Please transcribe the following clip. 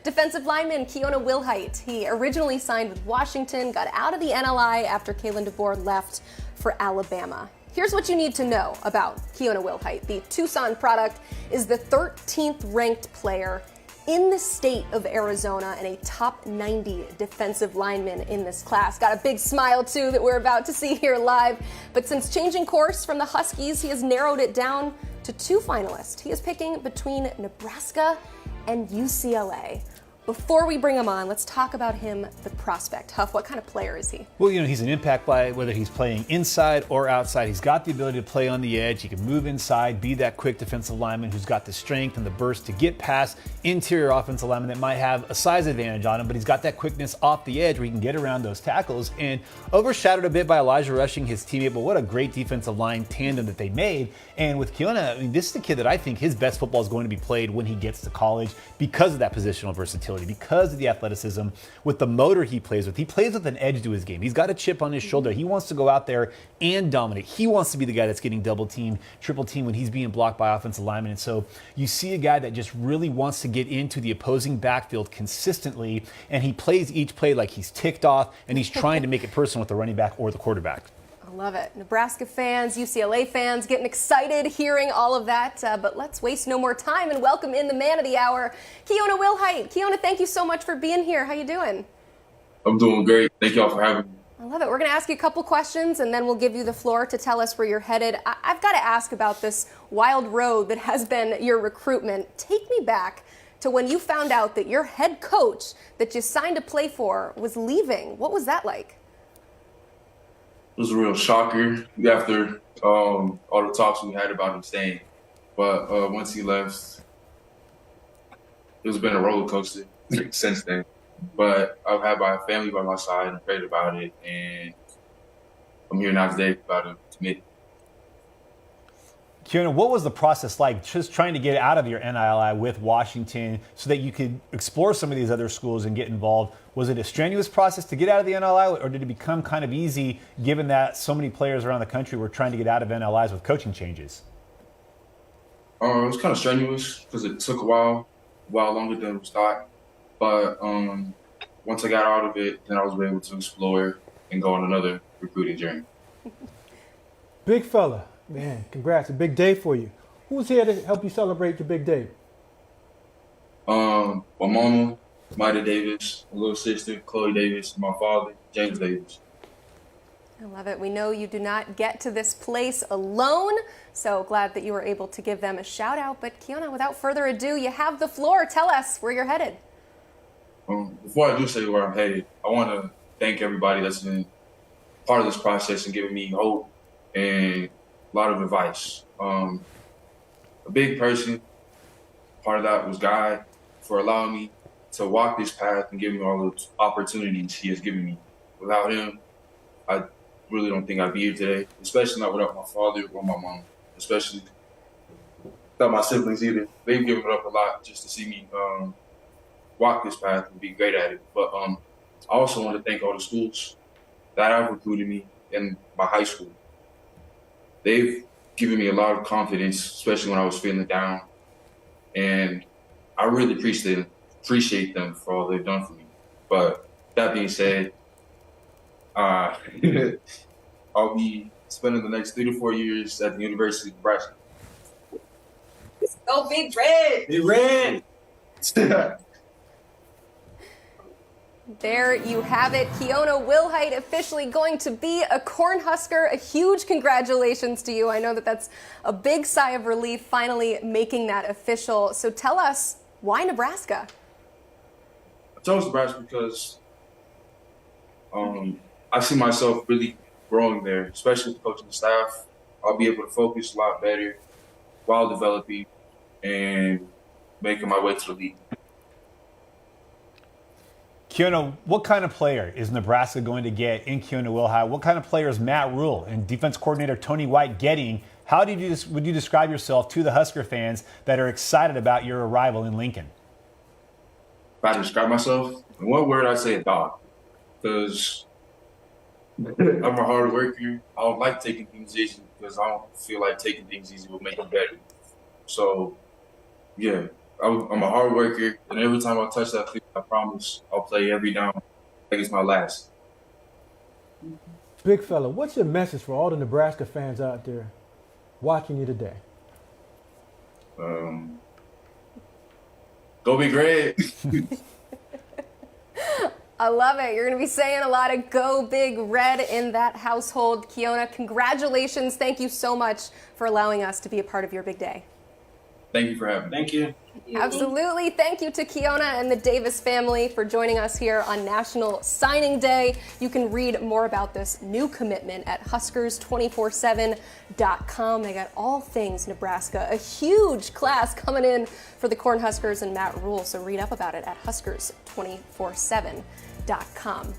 Defensive lineman Keona Wilhite. He originally signed with Washington, got out of the NLI after Kalen DeBoer left for Alabama. Here's what you need to know about Keona Wilhite. The Tucson product is the 13th ranked player in the state of Arizona and a top 90 defensive lineman in this class. Got a big smile, too, that we're about to see here live. But since changing course from the Huskies, he has narrowed it down to 2 finalists. He is picking between Nebraska and UCLA. Before we bring him on, let's talk about him, the prospect. Huff, what kind of player is he? Well, he's an impact player, whether he's playing inside or outside. He's got the ability to play on the edge. He can move inside, be that quick defensive lineman who's got the strength and the burst to get past interior offensive linemen that might have a size advantage on him, but he's got that quickness off the edge where he can get around those tackles. And overshadowed a bit by Elijah Rushing, his teammate, but what a great defensive line tandem that they made. And with Keona, this is the kid that I think his best football is going to be played when he gets to college because of that positional versatility, because of the athleticism, with the motor he plays with. He plays with an edge to his game. He's got a chip on his shoulder. He wants to go out there and dominate. He wants to be the guy that's getting double teamed, triple teamed when he's being blocked by offensive linemen. And so you see a guy that just really wants to get into the opposing backfield consistently, and he plays each play like he's ticked off, and he's trying to make it personal with the running back or the quarterback. I love it. Nebraska fans, UCLA fans getting excited hearing all of that. But let's waste no more time and welcome in the man of the hour, Keona Wilhite. Keona, thank you so much for being here. How you doing? I'm doing great. Thank y'all for having me. I love it. We're going to ask you a couple questions, and then we'll give you the floor to tell us where you're headed. I've got to ask about this wild road that has been your recruitment. Take me back to when you found out that your head coach that you signed to play for was leaving. What was that like? It was a real shocker after all the talks we had about him staying. But once he left, it's been a roller coaster since then. But I've had my family by my side and prayed about it, and I'm here now today about to commit. Keona, what was the process like just trying to get out of your NILI with Washington so that you could explore some of these other schools and get involved? Was it a strenuous process to get out of the NLI, or did it become kind of easy given that so many players around the country were trying to get out of NLIs with coaching changes? It was kind of strenuous because it took a while longer than it was thought. But once I got out of it, then I was able to explore and go on another recruiting journey. Big fella. Man, congrats. A big day for you. Who's here to help you celebrate your big day? My mama, Maida Davis, my little sister, Chloe Davis, and my father, James Davis. I love it. We know you do not get to this place alone, so glad that you were able to give them a shout out. But Keona, without further ado, you have the floor. Tell us where you're headed. Before I do say where I'm headed, I want to thank everybody that's been part of this process and giving me hope and a lot of advice. A big person, part of that was God, for allowing me to walk this path and giving me all the opportunities he has given me. Without him, I really don't think I'd be here today, especially not without my father or my mom, especially without my siblings either. They've given up a lot just to see me walk this path and be great at it. But I also want to thank all the schools that have recruited me in my high school. They've given me a lot of confidence, especially when I was feeling down. And I really appreciate them for all they've done for me. But that being said, I'll be spending the next 3 to 4 years at the University of Nebraska. Go Big Red! Big Red! There you have it. Keona Wilhite officially going to be a Cornhusker. A huge congratulations to you. I know that that's a big sigh of relief finally making that official. So tell us, why Nebraska? I chose Nebraska because I see myself really growing there, especially with the coaching staff. I'll be able to focus a lot better while developing and making my way to the league. Keona, what kind of player is Nebraska going to get in Keona Wilhite? What kind of player is Matt Rhule and defense coordinator Tony White getting? How would you describe yourself to the Husker fans that are excited about your arrival in Lincoln? If I had to describe myself, in one word, I'd say a dog. Because I'm a hard worker. I don't like taking things easy because I don't feel like taking things easy will make them better. So, yeah, I'm a hard worker, and every time I touch that field, I promise I'll play every down like it's my last. Big fella, what's your message for all the Nebraska fans out there watching you today? Go Big Red. I love it. You're going to be saying a lot of Go Big Red in that household. Keona, congratulations. Thank you so much for allowing us to be a part of your big day. Thank you for having me. Thank you. Absolutely. Thank you to Keona and the Davis family for joining us here on National Signing Day. You can read more about this new commitment at Huskers247.com. They got all things Nebraska. A huge class coming in for the Cornhuskers and Matt Rhule. So read up about it at Huskers247.com.